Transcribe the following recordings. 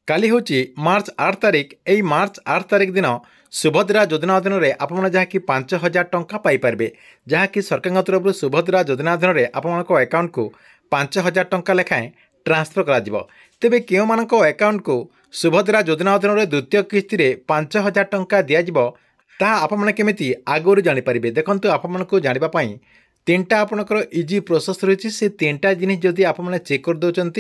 काली हूँ मार्च 8 तारिख। यही मार्च 8 तारिख दिन सुभद्रा योजना अधीन में आपने जहाँकि 5,000 टंका पाइपर जहाँकि सरकार तरफ सुभद्रा योजना अधीन में आप अकाउंट को 5,000 टंका लेखाएं ट्रांसफर कर तेरे क्यों मानक अकाउंट को सुभद्रा योजना अधीन में द्वितीय किस्ती में 5,000 टंका दिज्व ता आपमि आगुरी जापर। देखो आपको जानापी तीनटा आपणकर इजी प्रोसेस रही से तीनटा जिनिस जदि आपने चेक कर दौरान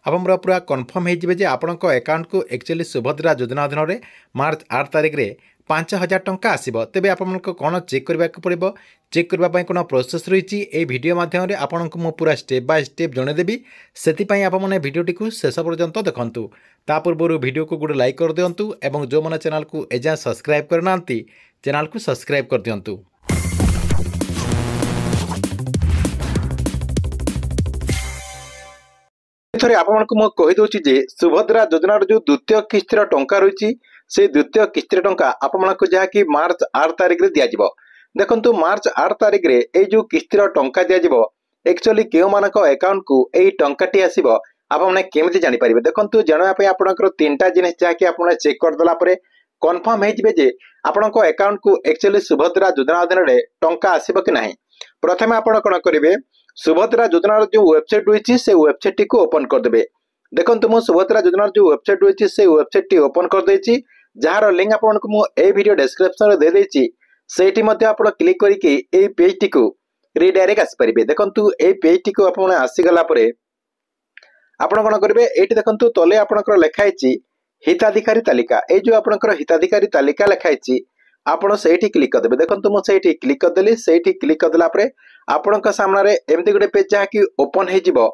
आप पूरा कन्फर्म हो आपण अकाउंट को एक्चुअली सुभद्रा योजना अधीन में मार्च 8 तारिख में 5,000 टंका आसो। तेज आपको कौन चेक करने पड़ो चेक करने कौन प्रोसेस रही है वीडियो माध्यम आपको पूरा स्टेप बाय स्टेप जनईदेवी से आपने वीडियोटी को शेष पर्यंत देखूँ। ता पूर्व वीडियो को गोटे लाइक कर दिंतु और जो मैंने चैनल को एजाए सब्सक्राइब करना चैनल को सब्सक्राइब कर दिंतु। थे आपको कहीदे सुभद्रा योजनार जो द्वितीय किस्तिर टंका रही से द्वितीय किस्तिर टंका आपको जहाँकि मार्च 8 तारिख में दिज्व। देखो मार्च 8 तारिख में ये जो किस्तिर टंका दिज्व एक्चुअली क्यों मानक अकाउंट को यही टंकाटी आसो आपने केमी जापर। देखो जानापी आपंकर तीनटा जिनिस जहाँकि आप चेक करदेला कन्फर्म हो आपण अकाउंट को एक्चुअली सुभद्रा योजना अधीन में टंका आसो कि ना। प्रथम आप कौन करेंगे सुभद्रा योजनार जो वेबसाइट रही से वेबसाइट टी को ओपन करदे। देखो मुझे सुभद्रा योजनार जो वेबसाइट रही से वेबसाइट टी ओपन करदे जार लिंक आपको ए वीडियो डिस्क्रिप्शन दे देछि सेठी मध्ये आपण क्लिक करके ए पेज टी को रिडायरेक्ट आसी परिबे। देखंतु ए पेज टी को आपण आसी गला परे आपण कोन करबे एठी देखंतु तले आपनकर लेखा हिची हिताधिकारी तालिका ए जो आपनकर हिताधिकारी तालिका लेखा हिची आपण सेठी क्लिक कर देबे। देखंतु मु सेठी क्लिक कर देली सेठी क्लिक कर देला परे आपनक सामने रे एमती गुटे पेज जहा कि ओपन हे जिवो।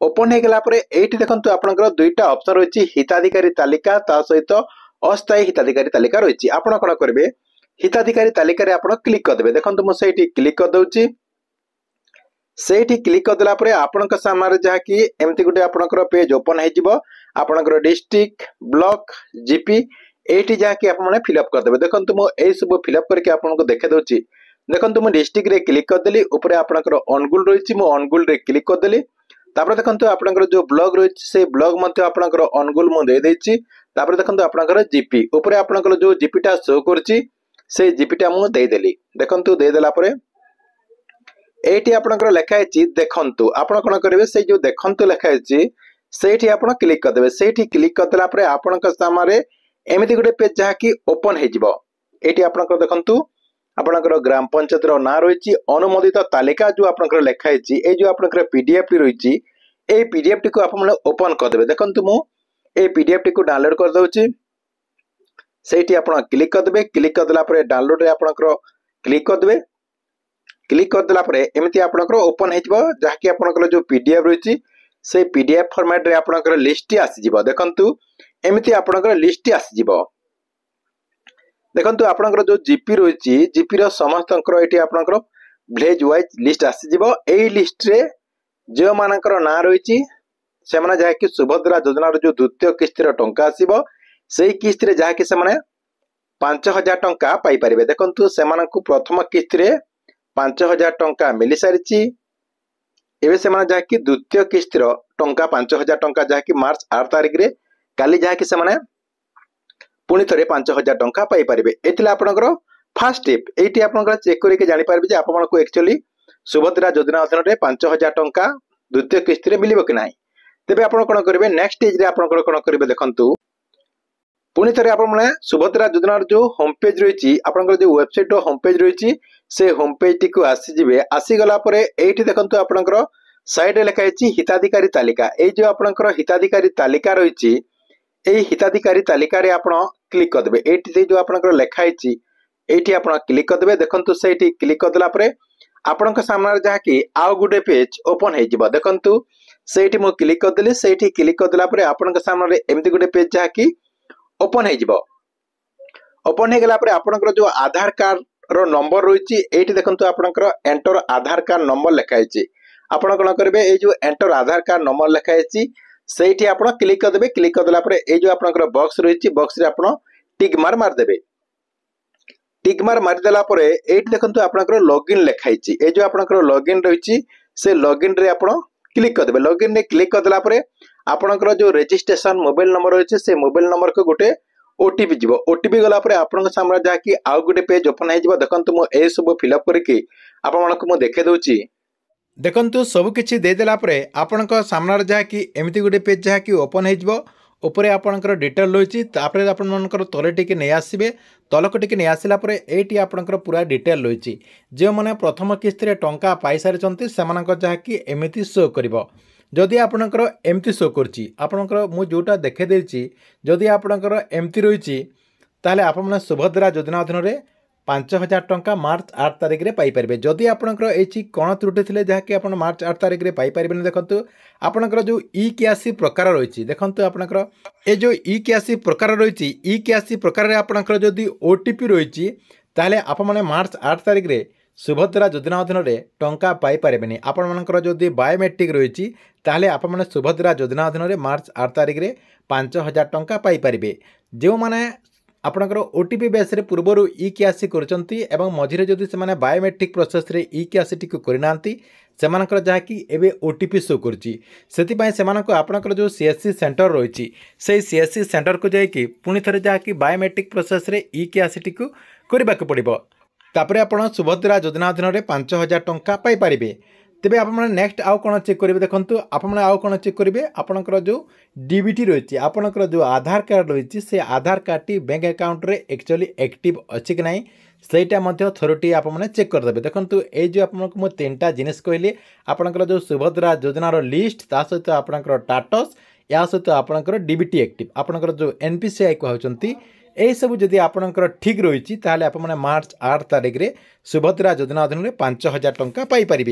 ओपन हे गला परे एठी देखंतु आपनकर दुईटा ऑप्शन रहिछि हिताधिकारी तालिका ता सहित अस्थायी हिताधिकारी तालिका रहिछि। आपण कोन करबे हिताधिकारी तालिका रे आपण क्लिक कर देबे। देखंतु मु सेठी क्लिक कर दउछि सेठी क्लिक कर देला परे आपनक सामने रे जहा कि एमती गुटे आपनकर पेज ओपन हे जिवो। आपनकर डिस्ट्रिक्ट ब्लॉक जीपी एठी जहा कि आपने फिलअप कर देबे। देखंतु मु ए सब फिलअप करके आपनको देखा दउछि। देखंतु मु डिस्ट्रिक्ट रे क्लिक कर देली ऊपर आपनकर अनुगुल रहिछि मु अनुगुल रे क्लिक कर देली। तापर देखंतु आपनकर जो ब्लॉग रहिछि से ब्लॉग मध्ये आपनकर अनुगुल मु दे देछि। तापर देखंतु आपनकर जीपी ऊपर आपनकर जो जीपीटा शो करछि से जीपीटा मु दे देली। देखंतु दे देला परे एठी आपनकर लेखा हिछि देखंतु आपण कोन करिवे से जो देखंतु लेखा हिछि सेठी आपण क्लिक कर देबे। सेठी क्लिक कर देला परे आपनकर सामने एमिति गुटे पेज जहा कि ओपन हे जिवो। एठी आपनकर देखंतु आपनकर ग्राम पंचायत रो ना रहिछि अनुमोदित तालिका जो आपनकर लेखा हिछि ए जो आपनकर पीडीएफ टी रहिछि ए पीडीएफ टी को आपन ओपन कर देबे। देखंतु मु ए पीडीएफ टी को डाउनलोड कर दउछि सेठी आपन क्लिक कर देबे। क्लिक कर देला परे डाउनलोड रे आपनकर क्लिक कर देबे। क्लिक कर देला परे एमिति आपनकर ओपन हे जिवो जहा कि आपनकर जो पीडीएफ रहिछि से पीडीएफ फॉर्मेट रे आपनकर लिस्ट आसी जिवो। देखंतु एमिति आपनकर लिस्ट आसी जिवो। देखंतु आपनकर जो जीपी रहिछि जीपी रो समस्तंकर एठी आपनकर विलेज वाइज लिस्ट आसी जिवो। एई लिस्ट रे जो मानकर ना रहिछि से माने जहा कि सुभद्रा योजनार जो द्वितीय किस्ती रो टंका आसीबो सेई किस्ती रे जहा कि से माने 5,000 टंका पाई परिबे। देखंतु से मानकु प्रथम किस्ती रे 5,000 टंका मिली सारिछि। एबे से माने जहा कि द्वितीय किस्ती रो टंका 5,000 टंका जहा कि मार्च 8 तारिख रे काली जहा कि से माने पुणी थे 5,000 टंका पाई परिबे। एथिला आपनकर फर्स्ट स्टेप एठी आपनकर चेक करके जानि पारबे जे आपनको एक्चुअली सुभद्रा योजना अधीन रे 5,000 टंका द्वितीय किस्ती रे मिलिबो कि नाही। तेबे आपण कोन करिवे नेक्स्ट स्टेज रे आपनकर कोन करिवे देखंतु पुणी थे आपन सुभद्रा योजनार जो होम पेज रहिछि आपनकर जो वेबसाइट रो होम पेज रहिछि से होम पेज टी को आसी जिवे। आसी गला परे एठी देखंतु आपनकर साइड रे लिखा हिछि हिताधिकारी तालिका ए जो आपनकर हिताधिकारी तालिका रहिछि एई हिताधिकारी तालिका रे आपण क्लिक कर देबे। एठी जो आपनकर लेखा हिछि एठी आपण क्लिक कर देबे। देखंतु सेठी क्लिक कर देला परे आपनक सामने रे जहा कि आउ गुटे पेज ओपन हे जिवो। देखंतु सेठी मु क्लिक कर देली सेठी क्लिक कर देला परे आपनक सामने रे एमति गुटे पेज जहा कि ओपन हे जिवो। ओपन हे गेला परे आपनकर जो आधार कार्ड रो नंबर रहिछि एठी देखंतु आपनकर एंटर आधार कार्ड नंबर लेखा हिछि। आपण कोन करबे ए जो एंटर आधार कार्ड नंबर लेखा हिछि सेठी आपण क्लिक कर देबे। क्लिक कर देला परे ए जो आपनकर बॉक्स रहिछि बॉक्स रे आपण टिक मार देबे। टिक मार देला परे एठी देखंतु आपनकर लॉगिन लेखा हिछि ए जो आपनकर लॉगिन रहिछि से लॉगिन रे आपण क्लिक कर देबे। लॉगिन रे क्लिक कर देला परे आपणकर जो रेजिस्ट्रेशन मोबाइल नंबर रही है से मोबाइल नंबर को गोटे ओटीपी जीव ओटीपी गला आपन सामने जहाँकि आउ गोटे पेज ओपन हो देखो मुझे सब फिलअप करके आपको देखे दूची देखु सबकि देदेला आपण सामने जहाँकि एमती गोटे पेज जहाँकि ओपन होपरे आपणकर डिटेल रही आपंकर तले टी नहीं आसबे तलक टी नहीं आसला ये आपंकर पूरा डिटेल रही जो मैंने प्रथम किस्ती टंका पाई सारी से जहाँकि एमती शो कर जदि आपणकर एमती शो करपणकर मुझा देखे देछि जदि आपणकर एमती रही ताहले आपने सुभद्रा योजना अधीन में 5,000 टंका मार्च 8 तारिख में पाइपर जदि आपणकर ये कौन त्रुटि थे जहाँकि आप मार्च 8 तारिख में पाइपर देखो आपणकर जो ई क्यासी प्रकार रही देखो आपणकर ये जो ई क्यासी प्रकार रही ई क्यासी प्रकार आपणकर जदि ओटीपी रही ताहले आपने मार्च 8 तारिख में सुभद्रा योजना अधीन में टंका पाइपर आपणकर जदि बायोमेट्रिक रही ताहले आपने सुभद्रा योजना अधीन में मार्च 8 तारिख में 5,000 टंका पाइपर जो मैंने आपणकर ओटीपी बेस पूर्वर ई क्यासी कर मझे जदि से बायोमेट्रिक प्रोसेस रे ई क्यासी टी करना सेमानकर जहाँकि एबे ओटीपी शो कर आपणकर जो सीएससी सेंटर रही से सीएससी सेंटर को जाकि पुणी थे जहाँकि बायोमेट्रिक प्रोसेस रे ई क्यासी टी करने को पड़ो तापर आपण सुभद्रा योजना अधीन में 5,000 टंका पाइपर तेबे आप नेक्स्ट आउ कौन चेक करेंगे देखो आपने आउ कौन चेक करेंगे आपणकर जो डीबीटी रही आपणकर जो आधार कार्ड रही से आधार कार्ड टी बैंक अकाउंट रे एक्चुअली एक्टिव अच्छी कि नहीं सहीटा थोरटी आपने चेक करदे देखो ये जो आपको मुझे 3टा जिनिस कहली आपणकर जो सुभद्रा योजनार लिस्ट ता सहित आपणकर टाटस या सहित आपणकर डीबीटी एक्टिव आपणकर जो एनपीसीआई कहते यही सब जदि आपणकर ठीक रही ताहले आपने मार्च 8 तारिख में सुभद्रा योजना अधीन में 5,000 टंका पाइपर।